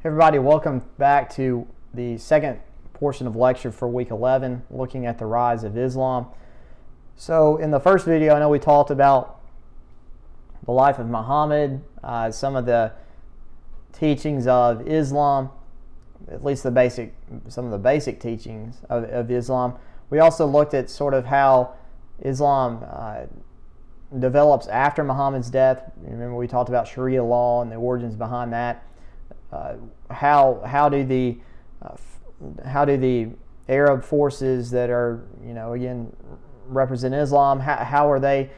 Hey everybody, welcome back to the second portion of lecture for week 11, looking at the rise of Islam. So in the first video, I know we talked about the life of Muhammad, some of the teachings of Islam, at least some of the basic teachings of Islam. We also looked at sort of how Islam develops after Muhammad's death. Remember, we talked about Sharia law and the origins behind that. How do the Arab forces that are, again, represent Islam, how are they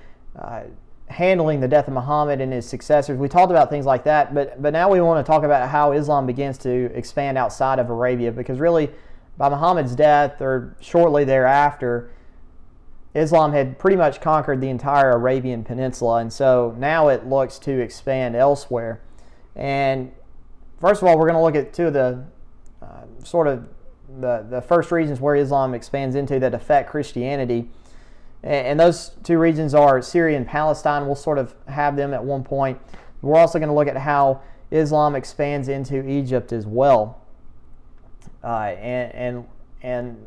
handling the death of Muhammad and his successors? We talked about things like that, but now we want to talk about how Islam begins to expand outside of Arabia, because really by Muhammad's death or shortly thereafter, Islam had pretty much conquered the entire Arabian Peninsula, and so now it looks to expand elsewhere. And first of all, we're going to look at two of the the first regions where Islam expands into that affect Christianity. And those two regions are Syria and Palestine. We'll sort of have them at one point. We're also going to look at how Islam expands into Egypt as well. And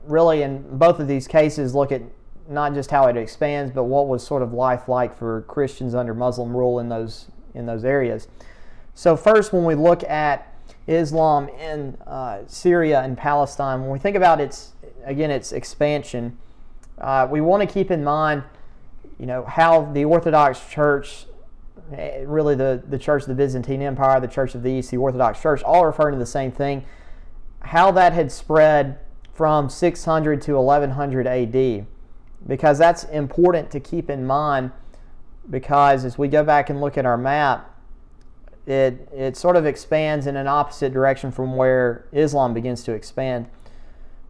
really in both of these cases look at not just how it expands, but what was sort of life like for Christians under Muslim rule in those areas. So first, when we look at Islam in Syria and Palestine, when we think about its expansion, we want to keep in mind, how the Orthodox Church, really the Church of the Byzantine Empire, the Church of the East, the Orthodox Church, all refer to the same thing, how that had spread from 600 to 1100 AD, because that's important to keep in mind, because as we go back and look at our map, it sort of expands in an opposite direction from where Islam begins to expand.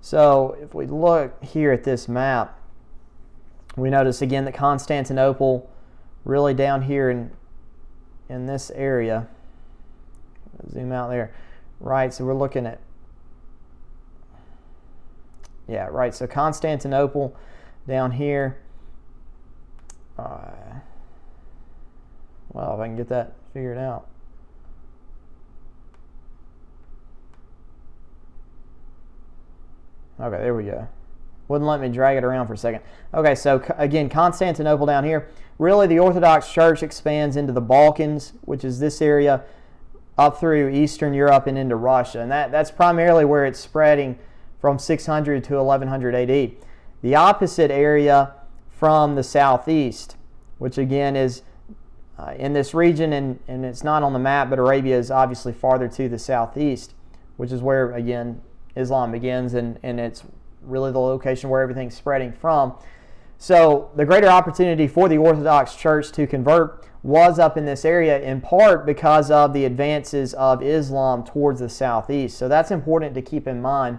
So if we look here at this map, we notice again that Constantinople, really down here in this area, zoom out there, right? So we're looking at, so Constantinople down here. Well, if I can get that figured out. Okay, there we go. Wouldn't let me drag it around for a second. Okay, so again, Constantinople down here. Really, the Orthodox Church expands into the Balkans, which is this area, up through Eastern Europe and into Russia. And that's primarily where it's spreading from 600 to 1100 AD. The opposite area from the southeast, which again is in this region, and it's not on the map, but Arabia is obviously farther to the southeast, which is where, again, Islam begins, and it's really the location where everything's spreading from. So the greater opportunity for the Orthodox Church to convert was up in this area, in part because of the advances of Islam towards the southeast. So that's important to keep in mind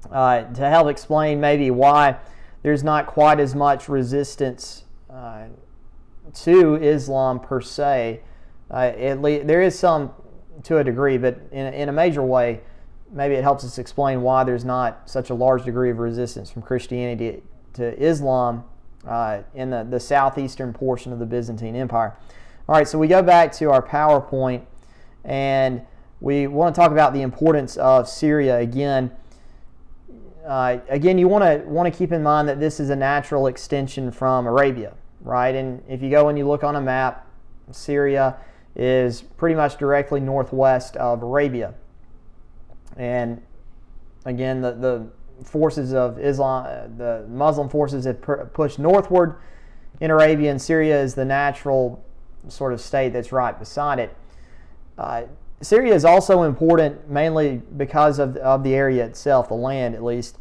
to help explain maybe why there's not quite as much resistance to Islam per se. There is some to a degree, but in a major way, maybe it helps us explain why there's not such a large degree of resistance from Christianity to Islam in the southeastern portion of the Byzantine Empire. All right, so we go back to our PowerPoint, and we want to talk about the importance of Syria again. Again, you want to keep in mind that this is a natural extension from Arabia, right? And if you go and you look on a map, Syria is pretty much directly northwest of Arabia. And again, the forces of Islam, the Muslim forces have pushed northward in Arabia, and Syria is the natural sort of state that's right beside it. Syria is also important mainly because of the area itself, the land at least.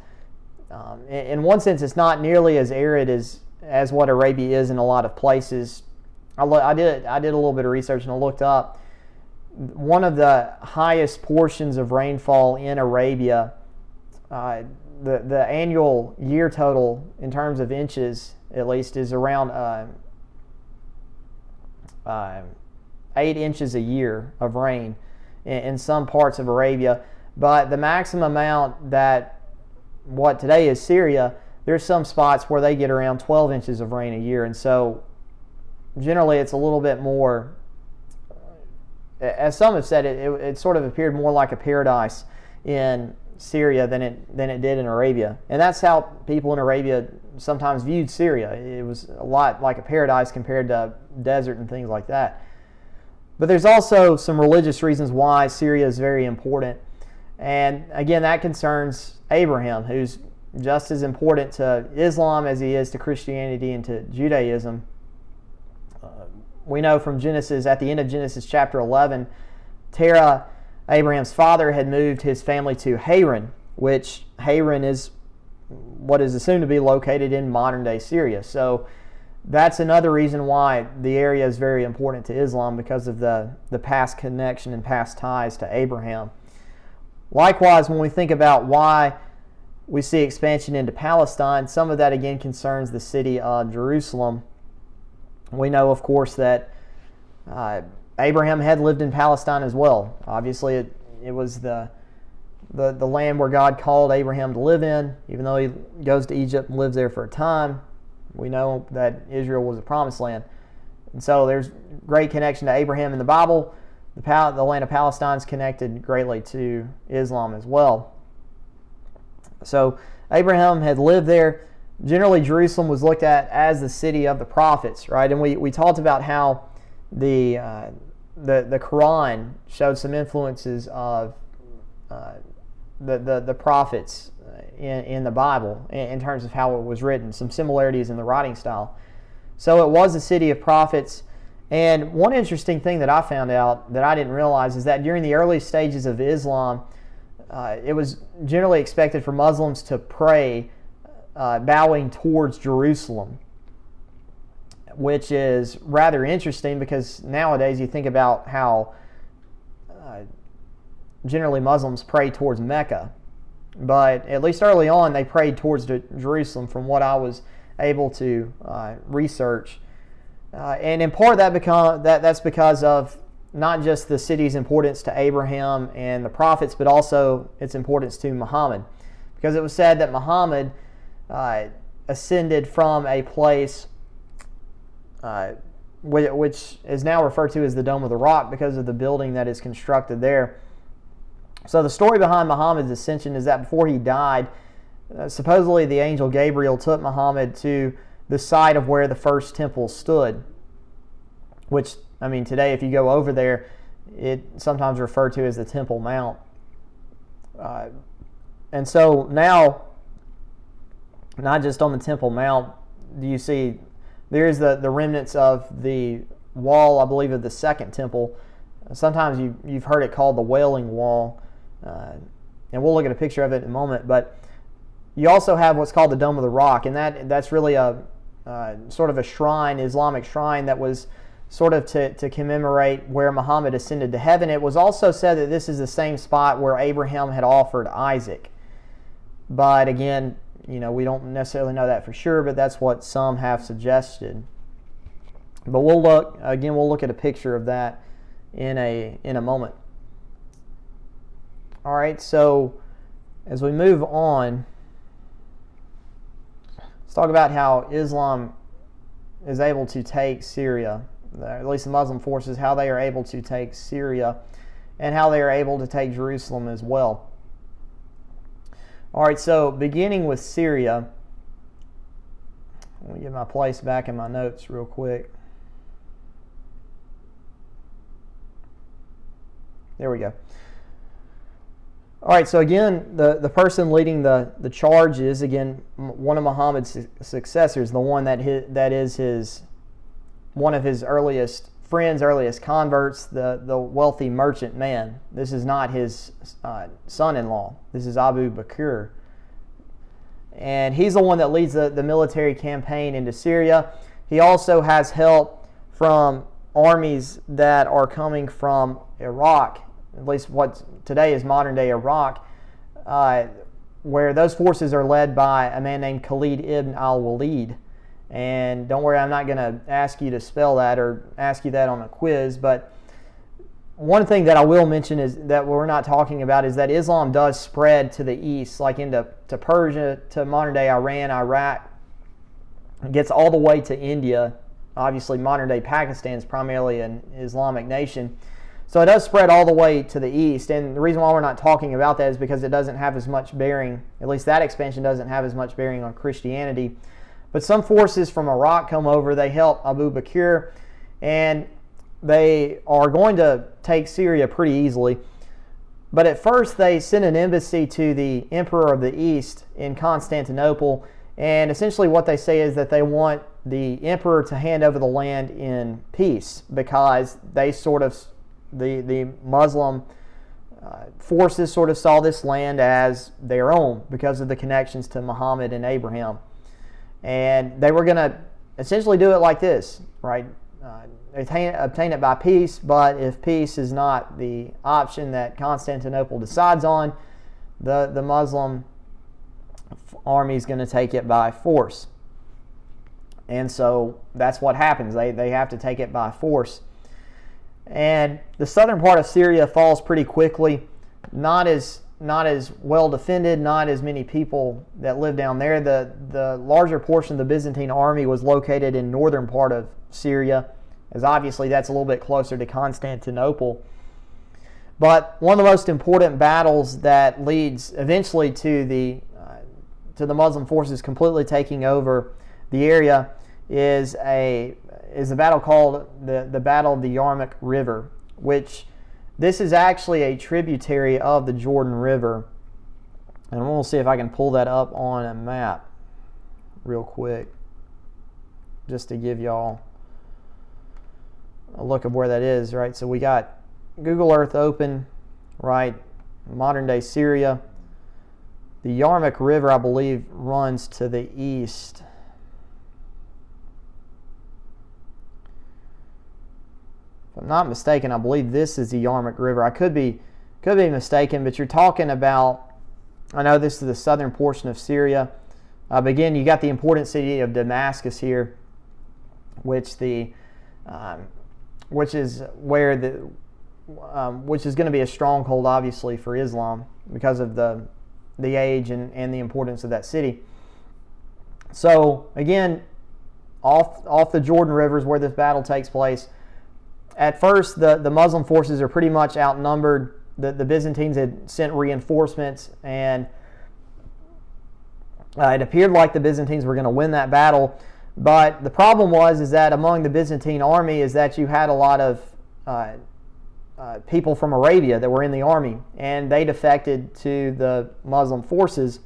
In one sense, it's not nearly as arid as what Arabia is in a lot of places. I did a little bit of research and I looked up. One of the highest portions of rainfall in Arabia, the annual year total in terms of inches at least is around 8 inches a year of rain in some parts of Arabia. But the maximum amount that what today is Syria, there's some spots where they get around 12 inches of rain a year. And so generally it's a little bit more as some have said, it sort of appeared more like a paradise in Syria than it did in Arabia. And that's how people in Arabia sometimes viewed Syria. It was a lot like a paradise compared to desert and things like that. But there's also some religious reasons why Syria is very important. And again, that concerns Abraham, who's just as important to Islam as he is to Christianity and to Judaism. We know from Genesis, at the end of Genesis chapter 11, Terah, Abraham's father, had moved his family to Haran, which Haran is what is assumed to be located in modern-day Syria. So that's another reason why the area is very important to Islam, because of the past connection and past ties to Abraham. Likewise, when we think about why we see expansion into Palestine, some of that again concerns the city of Jerusalem. We know, of course, that Abraham had lived in Palestine as well. Obviously, it was the land where God called Abraham to live in. Even though he goes to Egypt and lives there for a time, we know that Israel was a promised land. And so there's great connection to Abraham in the Bible. The land of Palestine is connected greatly to Islam as well. So Abraham had lived there. Generally, Jerusalem was looked at as the city of the prophets, right? And we talked about how the Quran showed some influences of the prophets in the Bible in terms of how it was written, some similarities in the writing style. So it was a city of prophets. And one interesting thing that I found out that I didn't realize is that during the early stages of Islam, it was generally expected for Muslims to pray bowing towards Jerusalem, which is rather interesting because nowadays you think about how generally Muslims pray towards Mecca. But at least early on, they prayed towards Jerusalem, from what I was able to research. And in part that's because of not just the city's importance to Abraham and the prophets, but also its importance to Muhammad. Because it was said that Muhammad ascended from a place which is now referred to as the Dome of the Rock because of the building that is constructed there. So the story behind Muhammad's ascension is that before he died, supposedly the angel Gabriel took Muhammad to the site of where the first temple stood, which, I mean, today if you go over there, it's sometimes referred to as the Temple Mount. And so now, not just on the Temple Mount, do you see there is the remnants of the wall, I believe, of the second temple. Sometimes you've heard it called the Wailing Wall, and we'll look at a picture of it in a moment. But you also have what's called the Dome of the Rock, and that's really a sort of a shrine, Islamic shrine, that was sort of to commemorate where Muhammad ascended to heaven. It was also said that this is the same spot where Abraham had offered Isaac. But again, we don't necessarily know that for sure, but that's what some have suggested. But we'll look at a picture of that in a moment. All right, so as we move on, let's talk about how Islam is able to take Syria, at least the Muslim forces, how they are able to take Syria and how they are able to take Jerusalem as well. All right, so beginning with Syria, let me get my place back in my notes real quick. There we go. All right, so again, the person leading the charge is, again, one of Muhammad's successors, the one that is one of his earliest friends, earliest converts, the wealthy merchant man. This is not his son-in-law. This is Abu Bakr. And he's the one that leads the military campaign into Syria. He also has help from armies that are coming from Iraq, at least what today is modern-day Iraq, where those forces are led by a man named Khalid ibn al-Walid. And don't worry, I'm not going to ask you to spell that or ask you that on a quiz, but one thing that I will mention is that we're not talking about is that Islam does spread to the east, like into Persia, to modern-day Iran, Iraq. It gets all the way to India. Obviously, modern-day Pakistan is primarily an Islamic nation. So it does spread all the way to the east, and the reason why we're not talking about that is because it doesn't have as much bearing, at least that expansion doesn't have as much bearing on Christianity. But some forces from Iraq come over, they help Abu Bakr, and they are going to take Syria pretty easily. But at first they send an embassy to the Emperor of the East in Constantinople, and essentially what they say is that they want the emperor to hand over the land in peace, because they sort of, the Muslim forces sort of saw this land as their own because of the connections to Muhammad and Abraham. And they were going to essentially do it like this, right? Obtain it by peace, but if peace is not the option that Constantinople decides on, the Muslim army is going to take it by force. And so that's what happens. They have to take it by force. And the southern part of Syria falls pretty quickly. Not as well defended, not as many people that live down there. The larger portion of the Byzantine army was located in northern part of Syria, as obviously that's a little bit closer to Constantinople. But one of the most important battles that leads eventually to the Muslim forces completely taking over the area is a battle called the Battle of the Yarmouk River, which this is actually a tributary of the Jordan River. And we'll see if I can pull that up on a map real quick, just to give y'all a look of where that is, right? So we got Google Earth open, right? Modern day Syria. The Yarmouk River, I believe, runs to the east. If I'm not mistaken, I believe this is the Yarmouk River. I could be mistaken, but you're talking about, I know this is the southern portion of Syria. But again, you got the important city of Damascus here, which is where which is going to be a stronghold, obviously, for Islam because of the age and the importance of that city. So again, off the Jordan River is where this battle takes place. At first, the Muslim forces are pretty much outnumbered. The Byzantines had sent reinforcements, and it appeared like the Byzantines were going to win that battle. But the problem is that among the Byzantine army is that you had a lot of people from Arabia that were in the army, and they defected to the Muslim forces,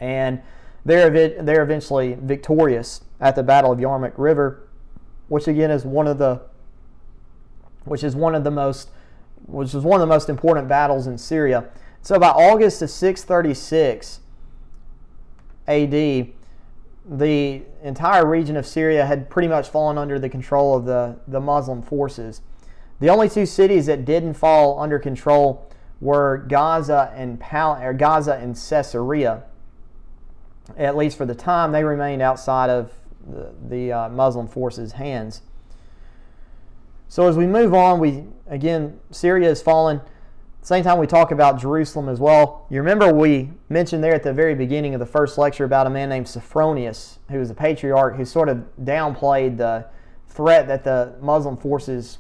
and they're eventually victorious at the Battle of Yarmouk River, which again is one of the most important battles in Syria. So by August of 636 AD, the entire region of Syria had pretty much fallen under the control of the Muslim forces. The only two cities that didn't fall under control were Gaza and Caesarea. At least for the time, they remained outside of the Muslim forces' hands. So as we move on, Syria has fallen. At the same time, we talk about Jerusalem as well. You remember we mentioned there at the very beginning of the first lecture about a man named Sophronius, who was a patriarch who sort of downplayed the threat that the Muslim forces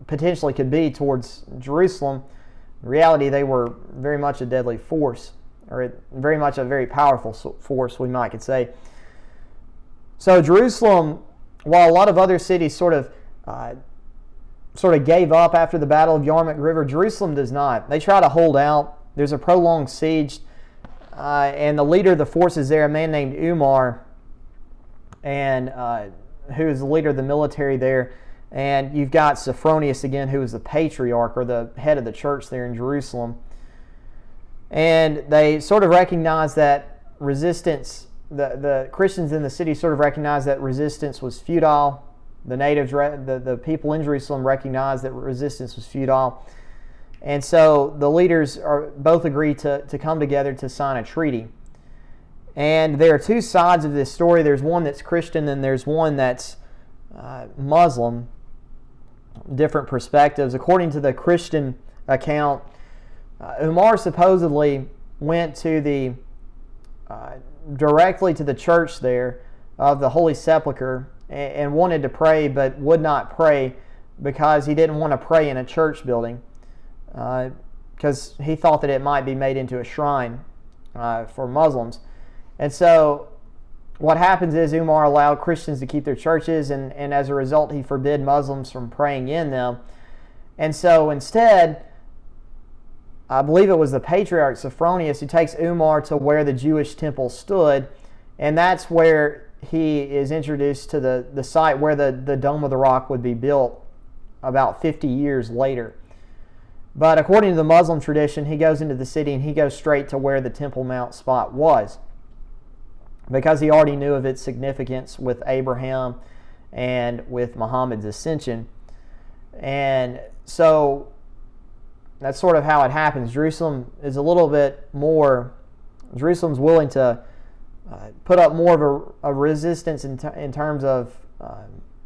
potentially could be towards Jerusalem. In reality, they were very much a deadly force, or very much a very powerful force, we might could say. So Jerusalem, while a lot of other cities sort of gave up after the Battle of Yarmouk River, Jerusalem does not. They try to hold out. There's a prolonged siege, and the leader of the forces there, a man named Umar, and who is the leader of the military there. And you've got Sophronius again, who is the patriarch or the head of the church there in Jerusalem. And they sort of recognize that resistance, the Christians in the city sort of recognized that resistance was futile. The natives, the people in Jerusalem recognized that resistance was futile. And so the leaders both agree to come together to sign a treaty. And there are two sides of this story. There's one that's Christian and there's one that's Muslim. Different perspectives. According to the Christian account, Umar supposedly went to directly to the church there of the Holy Sepulchre and wanted to pray but would not pray because he didn't want to pray in a church building, because he thought that it might be made into a shrine for Muslims. And so what happens is Umar allowed Christians to keep their churches, and as a result he forbid Muslims from praying in them. And so instead, I believe it was the Patriarch Sophronius who takes Umar to where the Jewish temple stood, and that's where he is introduced to the site where the Dome of the Rock would be built about 50 years later. But according to the Muslim tradition, he goes into the city and he goes straight to where the Temple Mount spot was, because he already knew of its significance with Abraham and with Muhammad's ascension. And so that's sort of how it happens. Jerusalem is a little bit more, Jerusalem's willing to put up more of a resistance in terms of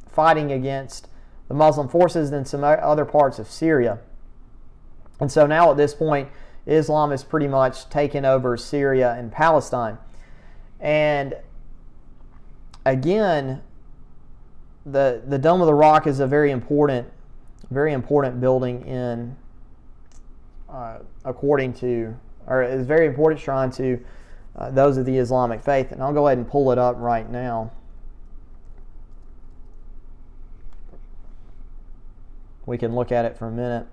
fighting against the Muslim forces than some other parts of Syria. And so now at this point, Islam has pretty much taken over Syria and Palestine. And again, the Dome of the Rock is a very important building in, according to, or is a very important shrine to those of the Islamic faith. And I'll go ahead and pull it up right now. We can look at it for a minute.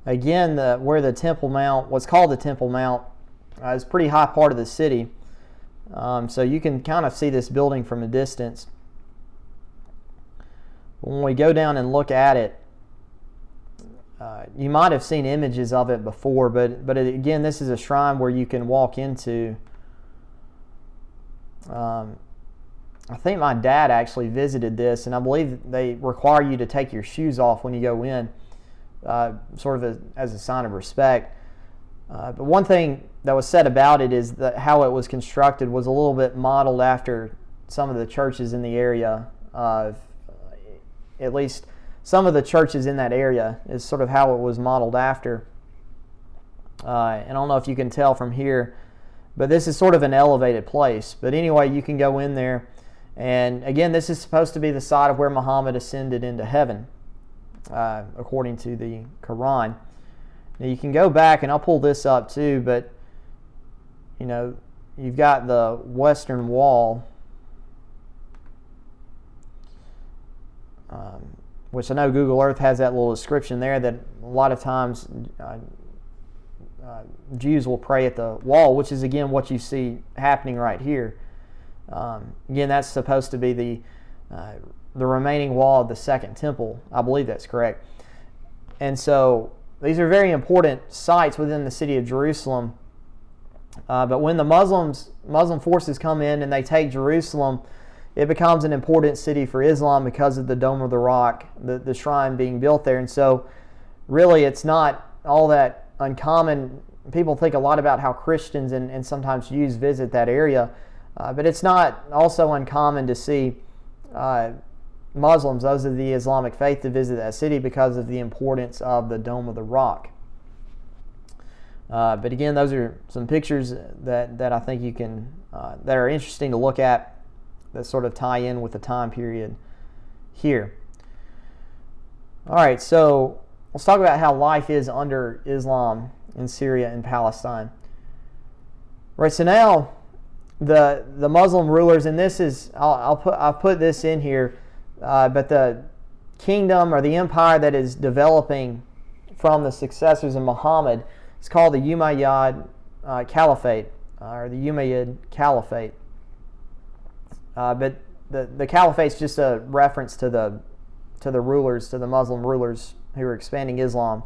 Again, where the Temple Mount, what's called the Temple Mount, is a pretty high part of the city. So you can kind of see this building from a distance. When we go down and look at it, you might have seen images of it before, but again, this is a shrine where you can walk into. I think my dad actually visited this, and I believe they require you to take your shoes off when you go in, sort of as a sign of respect. But one thing that was said about it is that how it was constructed was a little bit modeled after some of the churches in the area. At least some of the churches in that area is sort of how it was modeled after. And I don't know if you can tell from here, but this is sort of an elevated place. But anyway, you can go in there. And again, this is supposed to be the site of where Muhammad ascended into heaven, according to the Quran. Now you can go back, and I'll pull this up too, but you know, you've got the Western Wall, which I know Google Earth has that little description there that a lot of times Jews will pray at the wall, which is again what you see happening right here. Again, that's supposed to be the remaining wall of the Second Temple. I believe that's correct. And so these are very important sites within the city of Jerusalem. But when the Muslim forces come in and they take Jerusalem, it becomes an important city for Islam because of the Dome of the Rock, the shrine being built there. And so really it's not all that uncommon. People think a lot about how Christians and sometimes Jews visit that area. But it's not also uncommon to see Muslims, those of the Islamic faith, to visit that city because of the importance of the Dome of the Rock. But again, those are some pictures that I think you can, that are interesting to look at, that sort of tie in with the time period here. All right, so let's talk about how life is under Islam in Syria and Palestine. Right, so now the Muslim rulers, and this is, I'll put this in here, but the kingdom or the empire that is developing from the successors of Muhammad is called the Umayyad Caliphate, or the Umayyad Caliphate. But the Caliphate's just a reference to the rulers, to the Muslim rulers who were expanding Islam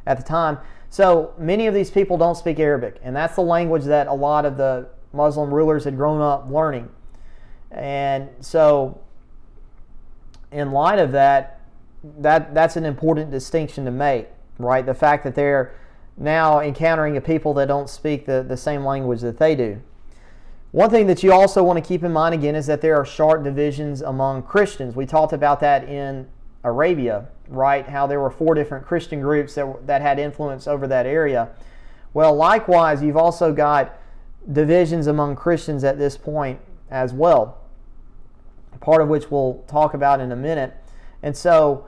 at the time. So many of these people don't speak Arabic, and that's the language that a lot of the Muslim rulers had grown up learning. And so in light of that's an important distinction to make, right? The fact that they're now encountering a people that don't speak the same language that they do. One thing that you also want to keep in mind again is that there are sharp divisions among Christians. We talked about that in Arabia, right? How there were 4 different Christian groups that had influence over that area. Well, likewise, you've also got divisions among Christians at this point as well. part of which we'll talk about in a minute. And so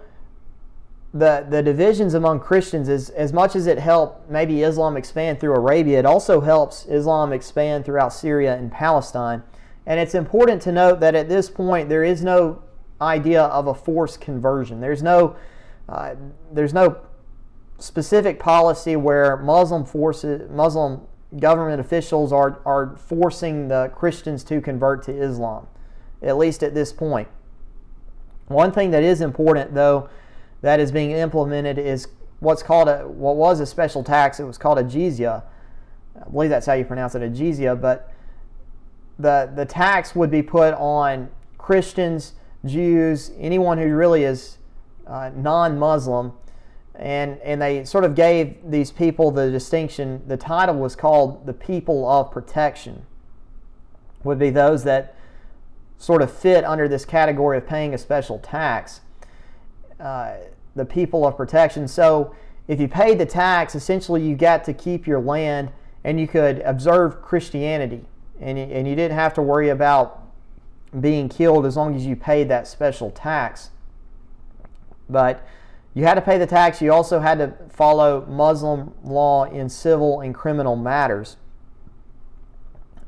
the divisions among Christians, is as much as it helped maybe Islam expand through Arabia, it also helps Islam expand throughout Syria and Palestine. And it's important to note that at this point there is no idea of a forced conversion. There's no specific policy where Muslim government officials are forcing the Christians to convert to Islam, at least at this point. One thing that is important, though, that is being implemented is what was a special tax. It was called a jizya. I believe that's how you pronounce it, a jizya. But the tax would be put on Christians, Jews, anyone who really is non-Muslim. And they sort of gave these people the distinction. The title was called the people of protection. Would be those that sort of fit under this category of paying a special tax. The people of protection. So if you paid the tax, essentially you got to keep your land and you could observe Christianity. And you didn't have to worry about being killed as long as you paid that special tax. But you had to pay the tax. You also had to follow Muslim law in civil and criminal matters.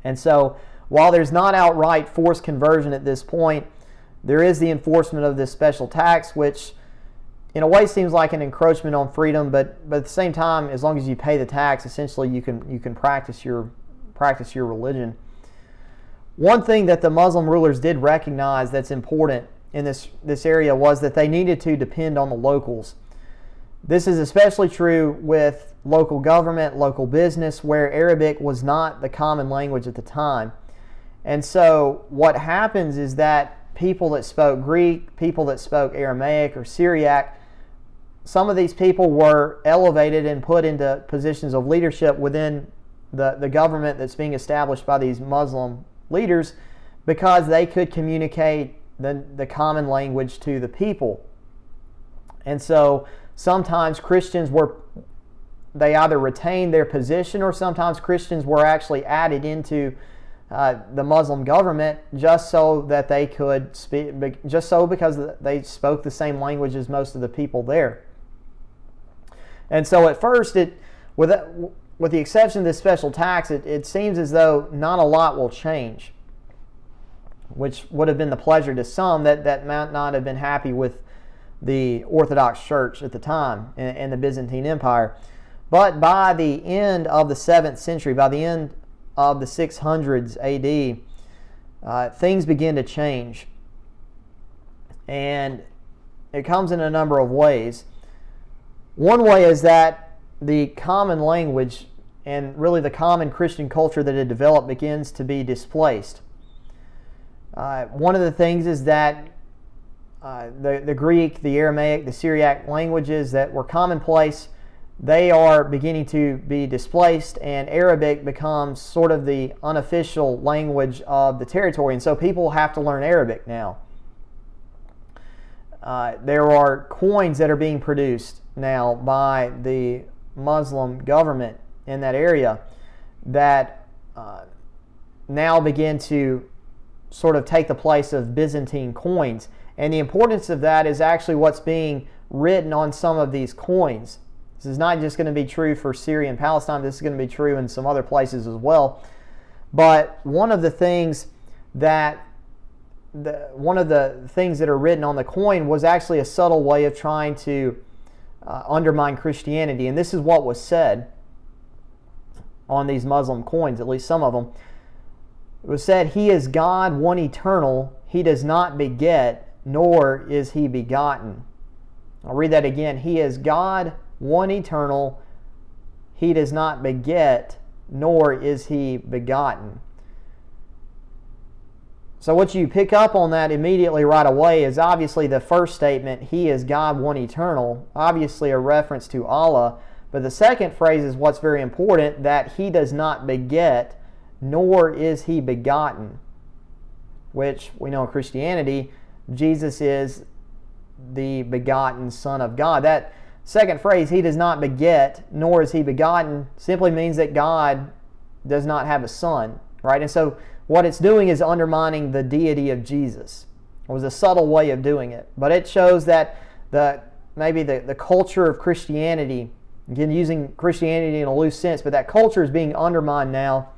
And so while there's not outright forced conversion at this point, there is the enforcement of this special tax, which in a way seems like an encroachment on freedom, but at the same time, as long as you pay the tax, essentially you can practice your religion. One thing that the Muslim rulers did recognize that's important in this area was that they needed to depend on the locals. This is especially true with local government, local business, where Arabic was not the common language at the time. And so what happens is that people that spoke Greek, people that spoke Aramaic or Syriac, some of these people were elevated and put into positions of leadership within the government that's being established by these Muslim leaders because they could communicate the common language to the people. And so sometimes Christians they either retained their position, or sometimes Christians were actually added into the Muslim government just so that they could speak, because they spoke the same language as most of the people there. And so at first, with the exception of this special tax, it seems as though not a lot will change, which would have been the pleasure to some that might not have been happy with the Orthodox Church at the time and the Byzantine Empire. But by the end of the 7th century, by the end of the 600s AD, things begin to change. And it comes in a number of ways. One way is that the common language and really the common Christian culture that had developed begins to be displaced. One of the things is that the Greek, the Aramaic, the Syriac languages that were commonplace, they are beginning to be displaced, and Arabic becomes sort of the unofficial language of the territory. And so people have to learn Arabic now. There are coins that are being produced now by the Muslim government in that area that now begin to sort of take the place of Byzantine coins. And the importance of that is actually what's being written on some of these coins. This is not just going to be true for Syria and Palestine. This is going to be true in some other places as well. But one of the things that are written on the coin was actually a subtle way of trying to undermine Christianity. And this is what was said on these Muslim coins, at least some of them. It was said, "He is God, one eternal. He does not beget, nor is he begotten." I'll read that again. "He is God, one eternal. He does not beget, nor is he begotten." So what you pick up on that immediately right away is obviously the first statement, "He is God, one eternal," obviously a reference to Allah. But the second phrase is what's very important, that He does not beget, nor is He begotten, which we know in Christianity, Jesus is the begotten Son of God. That second phrase, "He does not beget, nor is He begotten," simply means that God does not have a son, right? And so what it's doing is undermining the deity of Jesus. It was a subtle way of doing it, but it shows that maybe the culture of Christianity, again using Christianity in a loose sense, but that culture is being undermined now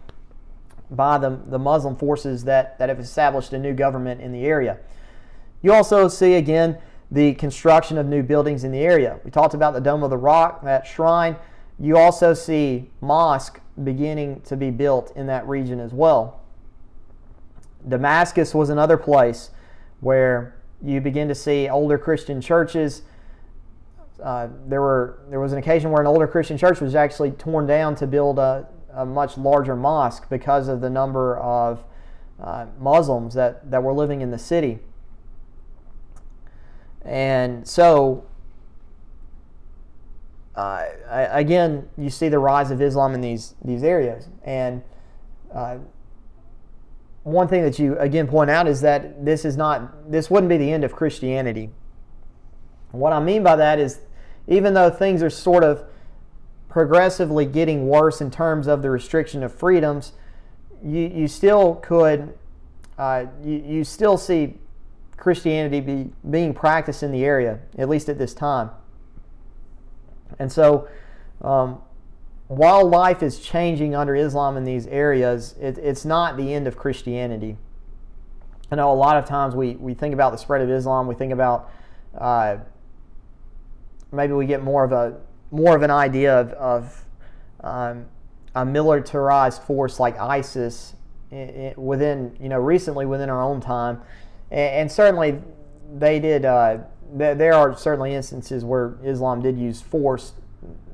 by the Muslim forces that have established a new government in the area. You also see, again, the construction of new buildings in the area. We talked about the Dome of the Rock, that shrine. You also see mosque beginning to be built in that region as well. Damascus was another place where you begin to see older Christian churches. There was an occasion where an older Christian church was actually torn down to build a much larger mosque because of the number of Muslims that were living in the city. And so, again, you see the rise of Islam in these areas. And one thing that you, again, point out is that this wouldn't be the end of Christianity. What I mean by that is, even though things are sort of progressively getting worse in terms of the restriction of freedoms, you still could, you still see Christianity being practiced in the area, at least at this time. And so, while life is changing under Islam in these areas, it's not the end of Christianity. I know a lot of times we think about the spread of Islam, we think about maybe we get more of an idea of a militarized force like ISIS within, recently within our own time, and certainly they did. There are certainly instances where Islam did use force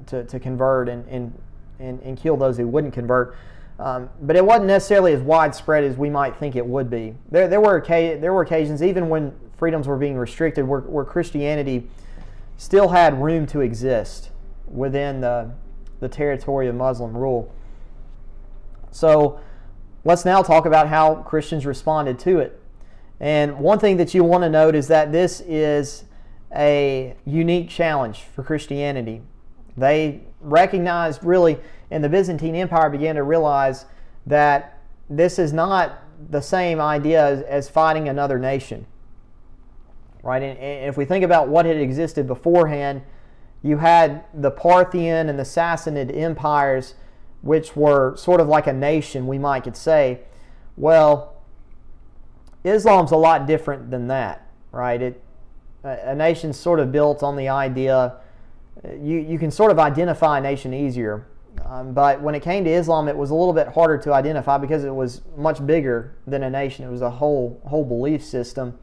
to convert and kill those who wouldn't convert, but it wasn't necessarily as widespread as we might think it would be. There were occasions, even when freedoms were being restricted, where Christianity still had room to exist within the territory of Muslim rule. So let's now talk about how Christians responded to it. And one thing that you want to note is that this is a unique challenge for Christianity. They recognized, really, and the Byzantine Empire began to realize that this is not the same idea as fighting another nation. Right? And if we think about what had existed beforehand, you had the Parthian and the Sassanid empires, which were sort of like a nation, we might could say. Well, Islam's a lot different than that, right? A nation's sort of built on the idea, you can sort of identify a nation easier. But when it came to Islam, it was a little bit harder to identify because it was much bigger than a nation. It was a whole belief system.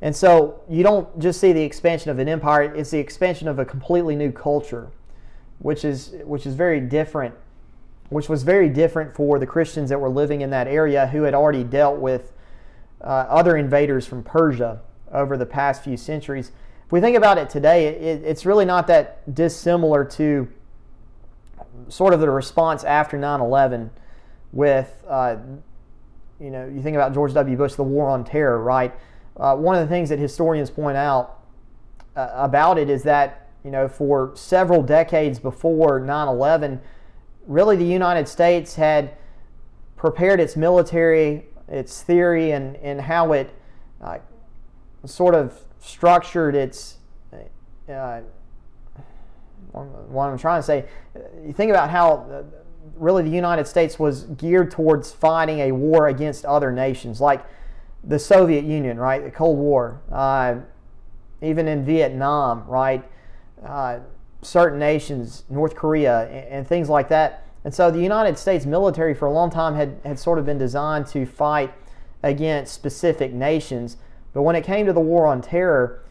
And so you don't just see the expansion of an empire, it's the expansion of a completely new culture, which is very different, which was very different for the Christians that were living in that area who had already dealt with other invaders from Persia over the past few centuries. If we think about it today, it's really not that dissimilar to sort of the response after 9/11 with, you think about George W. Bush, the war on terror, right? One of the things that historians point out about it is that, for several decades before 9/11, really the United States had prepared its military, its theory, and how it sort of structured its, what I'm trying to say, you think about how really the United States was geared towards fighting a war against other nations, like the Soviet Union, right, the Cold War, even in Vietnam, right, certain nations, North Korea, and things like that. And so the United States military for a long time had sort of been designed to fight against specific nations. But when it came to the war on terror,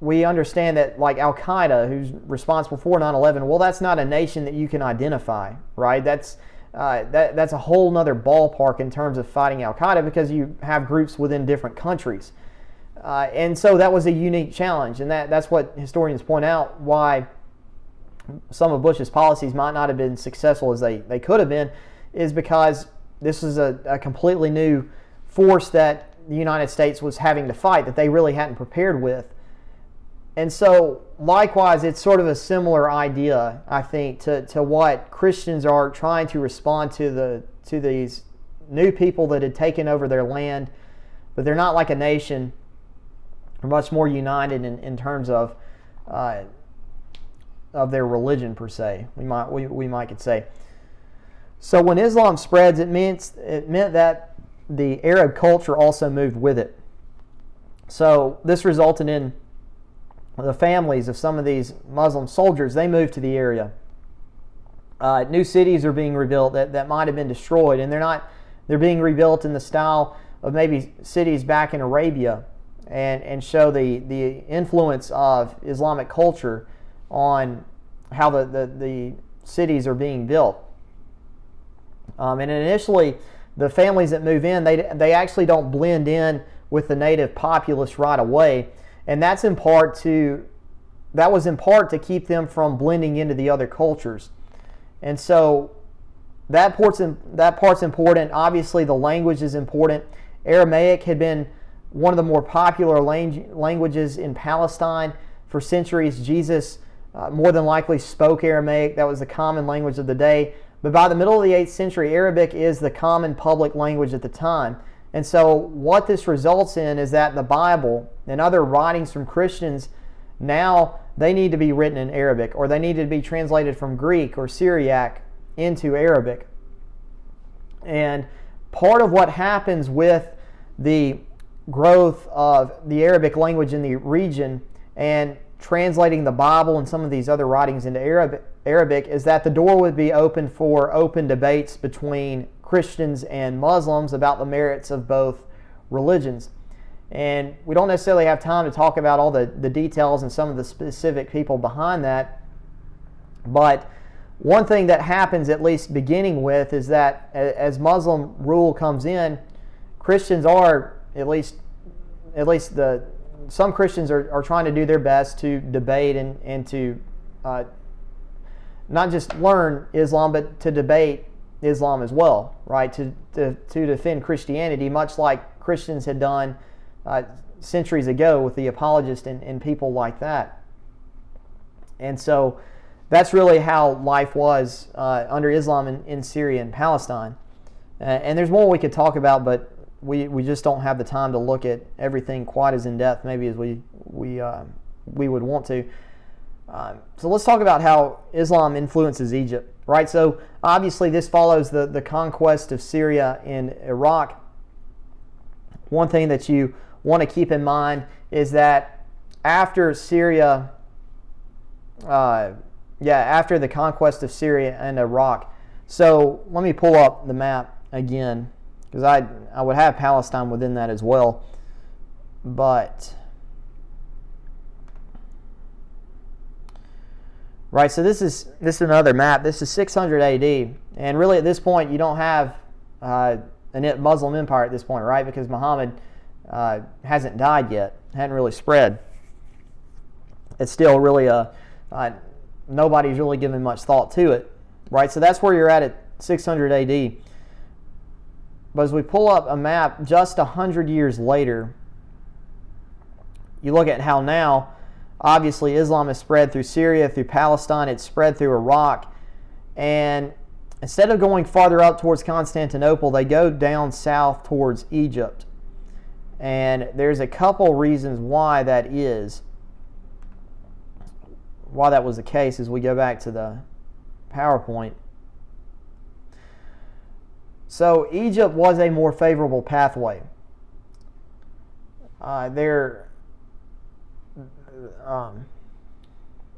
we understand that, like Al-Qaeda, who's responsible for 9/11, well, that's not a nation that you can identify, right? That's a whole nother ballpark in terms of fighting Al-Qaeda, because you have groups within different countries. And so that was a unique challenge, and that's what historians point out, why some of Bush's policies might not have been successful as they could have been, is because this is a completely new force that the United States was having to fight that they really hadn't prepared with. And so, likewise, it's sort of a similar idea, I think, to what Christians are trying to respond to these new people that had taken over their land but they're not like a nation. They're much more united in terms of their religion per se. We might could say. So when Islam spreads, it meant that the Arab culture also moved with it. So this resulted in the families of some of these Muslim soldiers. They moved to the area. New cities are being rebuilt that might have been destroyed, and they're being rebuilt in the style of maybe cities back in Arabia, and show the influence of Islamic culture on how the cities are being built. And initially, the families that move in, they actually don't blend in with the native populace right away, and that was in part to keep them from blending into the other cultures. And so that part's important. Obviously, the language is important. Aramaic had been one of the more popular languages in Palestine for centuries. Jesus more than likely spoke Aramaic. That was the common language of the day. But by the middle of the 8th century, Arabic is the common public language at the time. And so what this results in is that the Bible and other writings from Christians, now they need to be written in Arabic, or they need to be translated from Greek or Syriac into Arabic. And part of what happens with the growth of the Arabic language in the region and translating the Bible and some of these other writings into Arabic is that the door would be open for open debates between Christians and Muslims about the merits of both religions. And we don't necessarily have time to talk about all the details and some of the specific people behind that. But one thing that happens, at least beginning with, is that as Muslim rule comes in, Christians are, some Christians are trying to do their best to debate and to not just learn Islam, but to debate Islam as well, right? To defend Christianity, much like Christians had done centuries ago with the apologists and people like that. And so that's really how life was under Islam in Syria and Palestine. And there's more we could talk about, but we just don't have the time to look at everything quite as in depth maybe as we would want to. So let's talk about how Islam influences Egypt, right? So obviously this follows the conquest of Syria and Iraq. One thing that you want to keep in mind is that after Syria, after the conquest of Syria and Iraq, so let me pull up the map again, because I would have Palestine within that as well, but right, so this is another map. This is 600 AD, and really at this point you don't have a Muslim empire at this point, right? Because Muhammad hasn't died yet, hadn't really spread. It's still really nobody's really given much thought to it, right? So that's where you're at 600 AD. But as we pull up a map just 100 years later, you look at how now, obviously Islam has spread through Syria, through Palestine, it's spread through Iraq, and instead of going farther up towards Constantinople, they go down south towards Egypt. And there's a couple reasons why that is, why that was the case as we go back to the PowerPoint. So Egypt was a more favorable pathway. There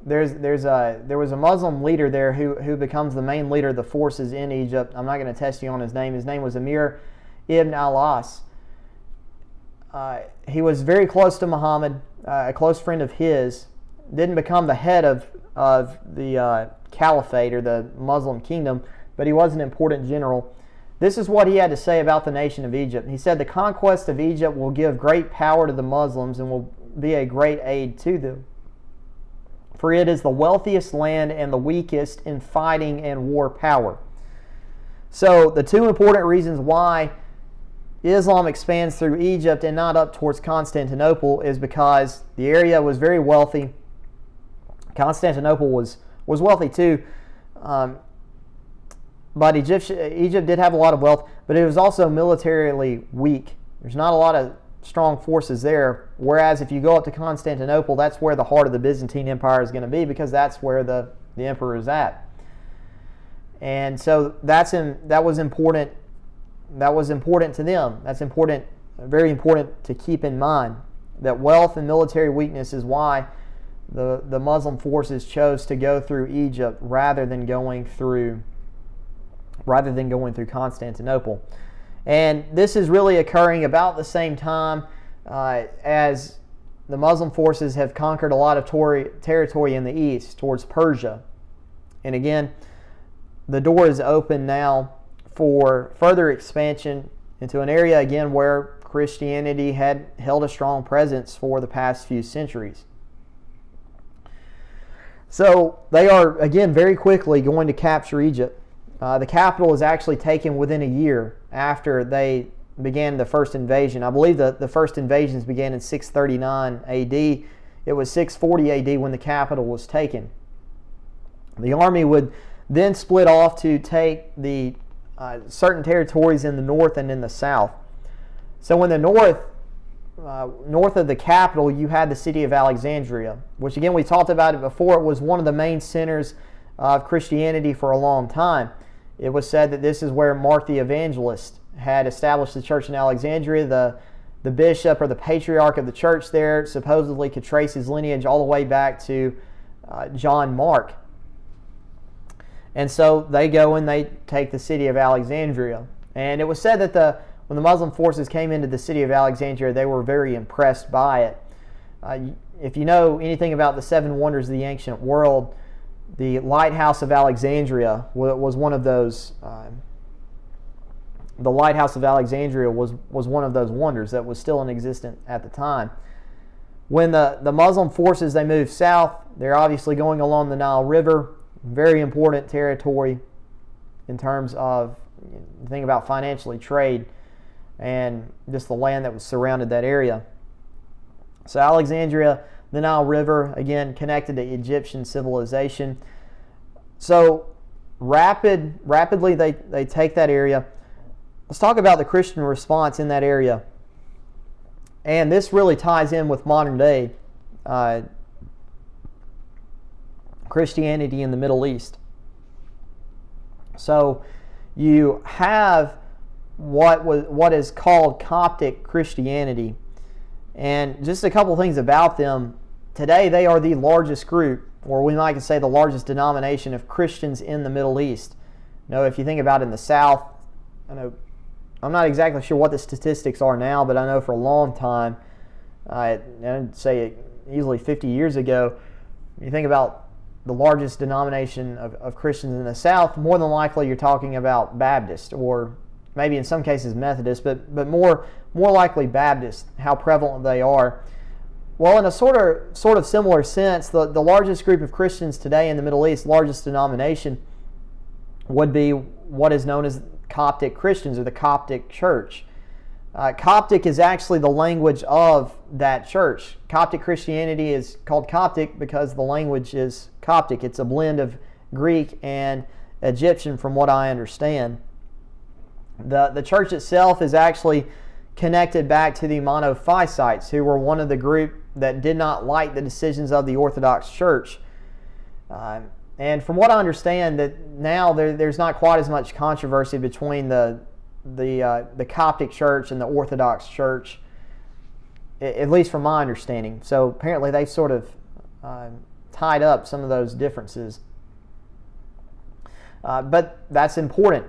was a Muslim leader there who becomes the main leader of the forces in Egypt. I'm not going to test you on his name. His name was Amir ibn al-As. He was very close to Muhammad, a close friend of his. Didn't become the head of the caliphate or the Muslim kingdom, but he was an important general. This is what he had to say about the nation of Egypt. He said, "The conquest of Egypt will give great power to the Muslims and will be a great aid to them. For it is the wealthiest land and the weakest in fighting and war power." So the two important reasons why Islam expands through Egypt and not up towards Constantinople is because the area was very wealthy. Constantinople was wealthy too. But Egypt did have a lot of wealth, but it was also militarily weak. There's not a lot of strong forces there. Whereas if you go up to Constantinople, that's where the heart of the Byzantine Empire is going to be, because that's where the emperor is at. And so that was important. That was important to them. That's important, very important to keep in mind. That wealth and military weakness is why the Muslim forces chose to go through Egypt rather than going through Constantinople. And this is really occurring about the same time as the Muslim forces have conquered a lot of territory in the east towards Persia. And again, the door is open now for further expansion into an area again where Christianity had held a strong presence for the past few centuries. So they are, again, very quickly going to capture Egypt. The capital is actually taken within a year after they began the first invasion. I believe the first invasions began in 639 AD. It was 640 AD when the capital was taken. The army would then split off to take the certain territories in the north and in the south. So in the north of the capital, you had the city of Alexandria, which again, we talked about it before. It was one of the main centers of Christianity for a long time. It was said that this is where Mark the Evangelist had established the church in Alexandria. The bishop or the patriarch of the church there supposedly could trace his lineage all the way back to John Mark. And so they go and they take the city of Alexandria. And it was said that when the Muslim forces came into the city of Alexandria, they were very impressed by it. If you know anything about the seven wonders of the ancient world, the Lighthouse of Alexandria was one of those. The Lighthouse of Alexandria was one of those wonders that was still in existence at the time. When the Muslim forces, they moved south, they're obviously going along the Nile River, very important territory in terms of, think about financially trade and just the land that was surrounded that area. So Alexandria, the Nile River, again connected to Egyptian civilization. So rapidly they take that area. Let's talk about the Christian response in that area. And this really ties in with modern day Christianity in the Middle East. So you have what is called Coptic Christianity. And just a couple things about them. Today they are the largest group, or we might say the largest denomination of Christians in the Middle East. Now, if you think about in the South, I'm not exactly sure what the statistics are now, but I know for a long time, I'd say easily 50 years ago, you think about the largest denomination of Christians in the South, more than likely you're talking about Baptist, or maybe in some cases Methodist, but more likely Baptist, how prevalent they are. Well, in a sort of similar sense, the largest group of Christians today in the Middle East, largest denomination, would be what is known as Coptic Christians, or the Coptic Church. Coptic is actually the language of that church. Coptic Christianity is called Coptic because the language is Coptic. It's a blend of Greek and Egyptian, from what I understand. The church itself is actually connected back to the Monophysites, who were one of the group that did not like the decisions of the Orthodox Church. And from what I understand, that now there's not quite as much controversy between the Coptic Church and the Orthodox Church, at least from my understanding. So apparently they sort of tied up some of those differences. But that's important.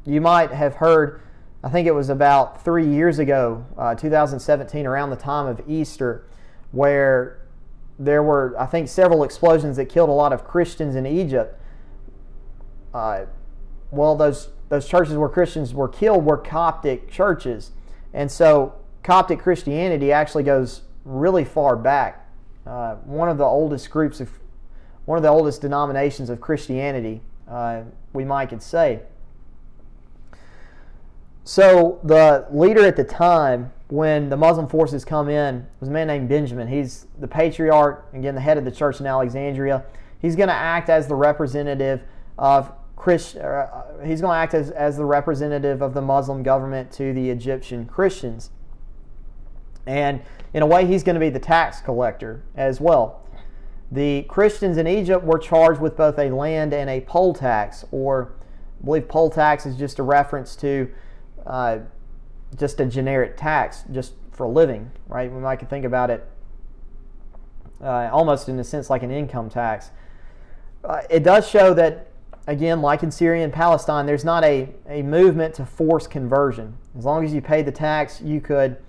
You might have heard, I think it was about 3 years ago, 2017, around the time of Easter, where there were, I think, several explosions that killed a lot of Christians in Egypt. Well, those churches where Christians were killed were Coptic churches. And so Coptic Christianity actually goes really far back. One of the oldest denominations of Christianity, we might could say. So the leader at the time, when the Muslim forces come in, was a man named Benjamin. He's the patriarch, again, the head of the church in Alexandria. He's going to act as the representative of he's going to act as the representative of the Muslim government to the Egyptian Christians. And in a way, he's going to be the tax collector as well. The Christians in Egypt were charged with both a land and a poll tax, or I believe poll tax is just a reference to just a generic tax, just for a living, right? We might think about it almost in a sense like an income tax. It does show that, again, like in Syria and Palestine, there's not a movement to force conversion. As long as you pay the tax, you could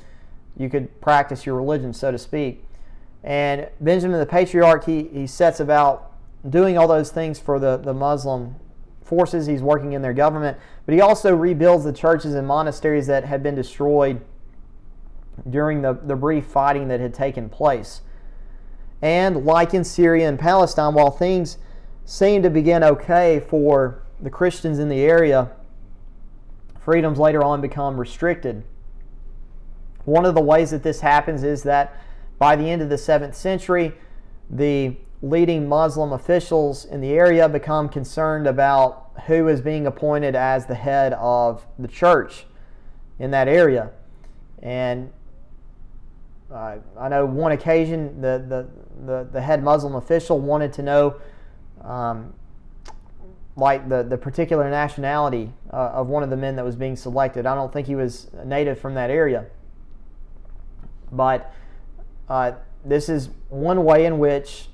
practice your religion, so to speak. And Benjamin the Patriarch, he sets about doing all those things for the Muslim forces. He's working in their government, but he also rebuilds the churches and monasteries that had been destroyed during the brief fighting that had taken place. And like in Syria and Palestine, while things seem to begin okay for the Christians in the area, freedoms later on become restricted. One of the ways that this happens is that by the end of the 7th century, the leading Muslim officials in the area become concerned about who is being appointed as the head of the church in that area. And I know one occasion the head Muslim official wanted to know like the particular nationality of one of the men that was being selected. I don't think he was a native from that area. But this is one way in which,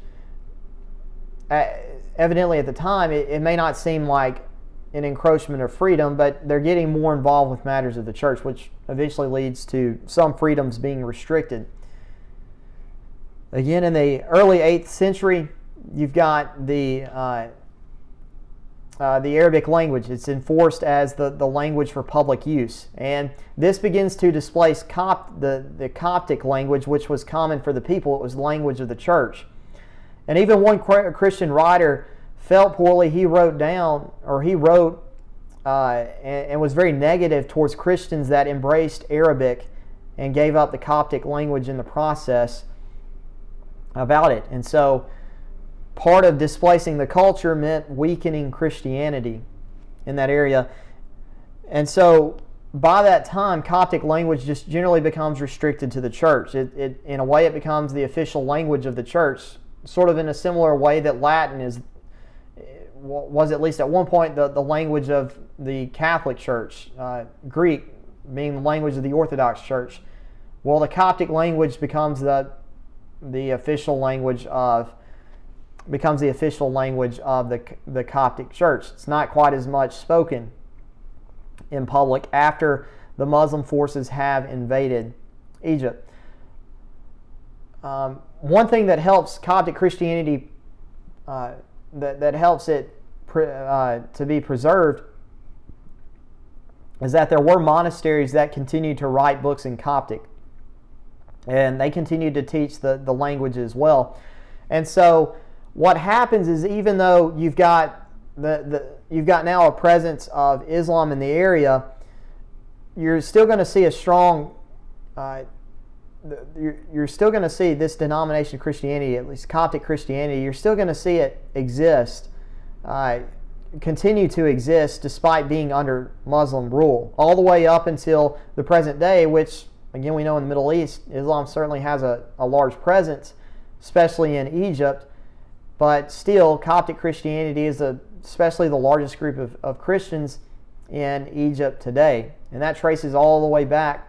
evidently at the time, it may not seem like an encroachment of freedom, but they're getting more involved with matters of the church, which eventually leads to some freedoms being restricted. Again, in the early 8th century, you've got the Arabic language. It's enforced as the language for public use. And this begins to displace the Coptic language, which was common for the people. It was the language of the church. And even one Christian writer felt poorly. He wrote and was very negative towards Christians that embraced Arabic and gave up the Coptic language in the process about it. And so part of displacing the culture meant weakening Christianity in that area. And so by that time, Coptic language just generally becomes restricted to the church. In a way, it becomes the official language of the church, sort of in a similar way that Latin was at least at one point the language of the Catholic Church, Greek being the language of the Orthodox Church. Well, the Coptic language becomes the official language of the Coptic Church. It's not quite as much spoken in public after the Muslim forces have invaded Egypt. One thing that helps Coptic Christianity, that helps it to be preserved, is that there were monasteries that continued to write books in Coptic, and they continued to teach the language as well. And so what happens is, even though you've got now a presence of Islam in the area, you're still going to see a strong you're still going to see this denomination of Christianity, at least Coptic Christianity, you're still going to see it exist, continue to exist despite being under Muslim rule, all the way up until the present day, which, again, we know in the Middle East, Islam certainly has a large presence, especially in Egypt, but still Coptic Christianity is especially the largest group of Christians in Egypt today. And that traces all the way back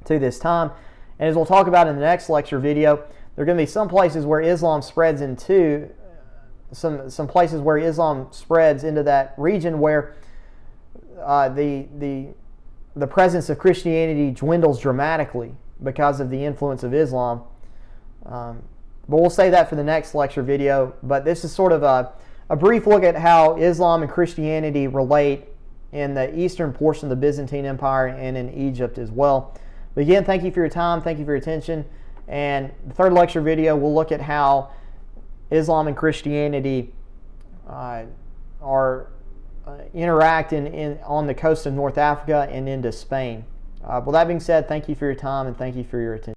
to this time. And as we'll talk about in the next lecture video, there are going to be some places where Islam spreads into some places where Islam spreads into that region where the presence of Christianity dwindles dramatically because of the influence of Islam. But we'll save that for the next lecture video. But this is sort of a brief look at how Islam and Christianity relate in the eastern portion of the Byzantine Empire and in Egypt as well. But again, thank you for your time. Thank you for your attention. And the third lecture video, we'll look at how Islam and Christianity interact on the coast of North Africa and into Spain. With that being said, thank you for your time and thank you for your attention.